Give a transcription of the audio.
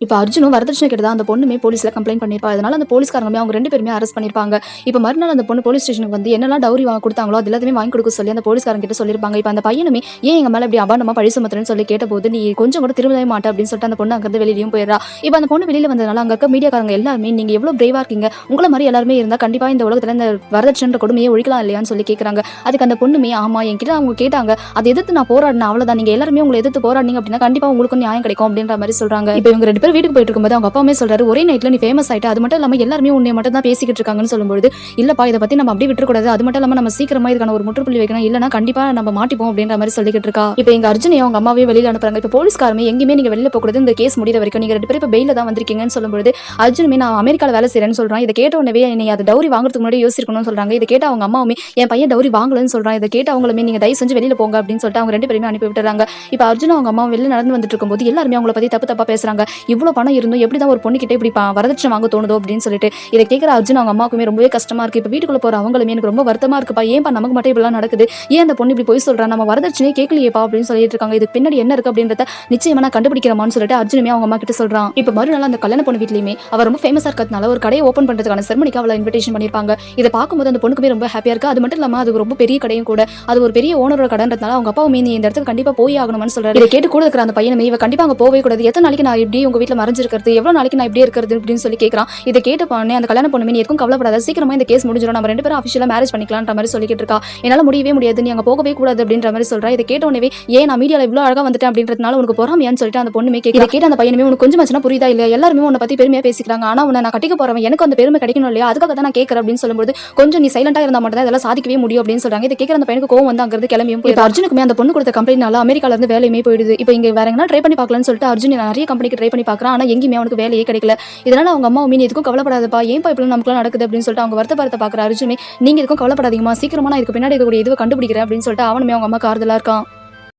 இப்ப அர்ஜுனும் வரதட்சணை கேட்டதா அந்த பொண்ணுமே போலீஸ்ல கம்ப்ளைண்ட் பண்ணிருப்பா. அதனால அந்த போலீஸ்காரங்களுமே அவங்க 2 பேருமே அரெஸ்ட் பண்ணிருப்பாங்க. இப்ப மறுநாள் அந்த பொண்ணு போலீஸ் ஸ்டேஷனுக்கு வந்து என்னெல்லாம் டவுரி குடுத்தாங்களோ அது எல்லாத்தையுமே வாங்கி கொடுக்க சொல்லி அந்த போலீஸ்காரங்க கிட்ட சொல்லிருப்பாங்க. இப்ப அந்த பையனுமே ஏன் எங்க மேல இப்படி அபாண்டமா பழி சுமத்துறேன்னு சொல்லி கேட்டபோது, நீ கொஞ்சம் கூட திருந்தவே மாட்ட அப்படின்னு சொல்லிட்டு அந்த பொண்ணு அங்கிருந்து வெளியிலயும் போயிடுறா. இப்ப அந்த பொண்ணு வெளியில வந்ததுனால அங்க இருக்க மீடியாக்காரங்க எல்லாருமே நீங்க எவ்வளவு பிரேவா இருக்கீங்க, உங்கள மாதிரி எல்லாருமே இருந்தா கண்டிப்பா இந்த உலகத்துல இந்த வரதட்சணை கொடுமையை ஒழிக்கலாம் இல்லையான்னு சொல்லி கேக்குறாங்க. அதுக்கு அந்த பொண்ணுமே ஆமா என்கிட்ட அவங்க கேட்டாங்க, அதை எதிர்த்து நான் போராடினேன் அவ்வளவுதான், நீங்க எல்லாருமே உங்களை எதிர்த்து போராடினீங்க அப்படின்னா கண்டிப்பா உங்களுக்கு நியாயம் கிடைக்கும் அப்படின்ற மாதிரி சொல்றாங்க. இப்ப இவங்க 2 பேரும் வீட்டுக்கு போயிட்டு இருக்கும்போது அவங்க அப்பாவுமே சொல்றாரு, ஒரே நைட்ல நீ ஃபேமஸ் ஆயிட்ட, அது மட்டும் இல்லாம எல்லாருமே உன்னை மட்டும் தான் பேசிக்கிட்டு இருக்காங்கன்னு சொல்லும்போது, இல்லப்பா இதை பத்தி நம்ம அப்படியே விட்டுறக்கூடாது, அது மட்டும் இல்லாம நம்ம சீக்கிரமா இதுக்கான ஒரு முற்றுப்புள்ளி வைக்கணும், இல்லைன்னா கண்டிப்பா நம்ம மாட்டிப்போம் அப்படின்ற மாதிரி சொல்லிக்கிட்டு இருக்கா. இப்ப எங்க அர்ஜுனையும் அவங்க அம்மாவையும் வெளியில அனுப்புறாங்க. இப்ப போலீஸ்காரமே எங்கேயுமே நீங்க வெளியில போகக்கூடாது, இந்த கேஸ் முடிகிற வரைக்கும் நீங்க 2 பேரும் இப்ப பெயில தான் வந்திருக்கீங்கன்னு சொல்லும்போது, அர்ஜுனுமே நான் அமெரிக்கால வேலை செய்யறேன்னு சொல்றான். இதை கேட்ட உடனே நீ அதை டவுரி வாங்குறதுக்கு முன்னாடி யோசிக்கணும்னு சொல்றாங்க. இதை கேட்ட அவங்க அம்மாவுமே என் பையன் டவுரி வாங்கலன்னு சொல்றான், இதை கேட்ட அவங்களுமே நீங்க தயவு செஞ்சு வெளியில போங்க அப்படின்னு சொல்லிட்டு அவங்க 2 பேருமே அனுப்பி விட்டுறாங்க. இப்ப அர்ஜுனும் அவங்க அம்மா வெளில நடந்து வந்துட்டு இருக்கும்போது எல்லாருமே அவங்கள பத்தி தப்பு தப்பா பேசுறாங்க. இவ்வளவு பணம் இருந்தும் எப்படிதான் ஒரு பொண்ணு கிட்ட இப்படி வரதட்சணை வாங்க தோணுதோ அப்படின்னு சொல்லிட்டு இதை கேட்கிற அர்ஜுன் அவங்க அம்மாவுக்குமே ரொம்பவே கஷ்டமா இருக்கு. இப்ப வீட்டுக்குள்ள போற அவங்களுமே எனக்கு ரொம்ப வருத்தமா இருக்குப்பா, ஏன்பா நமக்கு மட்டும் இப்படிலாம் நடக்குது, ஏன் அந்த பொண்ணு இப்படி போய் சொல்றா, நம்ம வரதட்சணையே கேட்கலையேப்பா அப்படின்னு சொல்லிட்டு இருக்காங்க. இதுக்கு பின்னாடி என்ன இருக்கு அப்படின்றத நிச்சயமா நான் கண்டுபிடிக்கிறமான்னு சொல்லிட்டு அர்ஜுனுமே அவங்க அம்மா கிட்ட சொல்றான். இப்ப மறுநாள் அந்த கல்யாண பொண்ணு வீட்லயுமே அவ ரொம்ப ஃபேமஸா இருக்கிறதுனால ஒரு கடையை ஓபன் பண்றதுக்கான செரமனிக்கு அவளை இன்விடேஷன் பண்ணிருப்பாங்க. இதை பார்க்கும்போது அந்த பொண்ணுக்குமே ரொம்ப ஹாப்பியா இருக்கு. அது மட்டும் இல்லாம அது ரொம்ப பெரிய கடையும் கூட, அது ஒரு பெரிய ஓனரோட கடைன்றதுனால அவங்க அப்பாவுமே நீ இந்த இடத்துக்கு கண்டிப்பா போய் ஆகணும்னு சொல்றாரு. இதை கேட்டு கூட இருக்கிற அந்த பையனுமே இவ கண்டிப்பா அங்க போவே கூடாது, எத்தனை நாளைக்கு நான் இப்படி உங்க வீட்டுல மறைஞ்சிருக்கிறது, எவ்வளவு நாளைக்கு நான் இப்படி இருக்கிறது அப்படின்னு சொல்லி கேட்கறான். இதை கேட்ட பொண்ணு அந்த கல்யாண பொண்ணு நீ எதுக்கும் கவலைப்படாத, சீக்கிரமா இந்த கேஸ் முடிஞ்சிடும், நம்ம 2 பேரும் அஃபிஷியலா மேரேஜ் பண்ணிக்கலாம்ன்ற மாதிரி சொல்லிக்கிட்டு இருக்கா. என்னால முடியவே முடியாது, நீ அங்க போகவே கூடாது அப்படின்ற மாதிரி சொல்றா. இதை கேட்ட உடனே ஏன் நான் மீடியால இவ்வளவு அழகா வந்துட்டேன் அப்படின்றதுனால உனக்கு பொறாமையான்னு சொல்லிட்டு அந்த பொண்ணுமே கேட்க. இதை கேட்ட அந்த பையனுமே உனக்கு கொஞ்சம் மச்சனா புரியுதா இல்லையா, எல்லாருமே உன்னை பத்தி பெருமையா பேசிக்கிறாங்க, ஆனா உன்னை நான் கட்டிக்க போறவன் எனக்கு அந்த பெருமை கிடைக்கணும் இல்லையா, அதுக்காக தான் நான் கேட்கறேன் அப்படின்னு சொல்லும்போது கொஞ்சம் நீ சைலண்டா இருந்தா மட்டும் தான் இதெல்லாம் சாதிக்கவே முடியும் அப்படின்னு சொல்றாங்க. இதை கேட்கிற அந்த பையனுக்கு கோவம் வந்து அங்கிருந்து கிளம்பியும் போய் அர்ஜுனுக்குமே அந்த பொண்ணு கொடுத்த கம்பெனினால அமெரிக்கால இருந்து வேலையுமே போயிடுது. இப்போ இங்க வேற எங்கன்னா ட்ரை பண்ணி பார்க்கலாம்னு சொல்லிட்டு அர்ஜுன் நிறைய கம்பெனிக்கு ட்ரை பண்ணி பார்க்கறான், ஆனா எங்கேயுமே அவனுக்கு வேலையே கிடைக்கல. இதனால அவங்க அம்மா மீன் எதுக்கும் கவலைப்படாதப்பா, ஏன்பா இப்படி நமக்குலாம் நடக்குது அப்படின்னு சொல்லிட்டு அவங்க வருத்தப்படத்தை பார்க்குற அர்ஜுனே நீங்க எதுக்கும் கவலைப்படாதீங்கம்மா, சீக்கிரமா நான் இதுக்கு பின்னாடி இருக்கக்கூடிய இதுவை கண்டுபிடிக்கிறேன் அப்படின்னு சொல்லிட்டு அவனுமே அவங்க அம்மா ஆறுதலா இருக்கான்.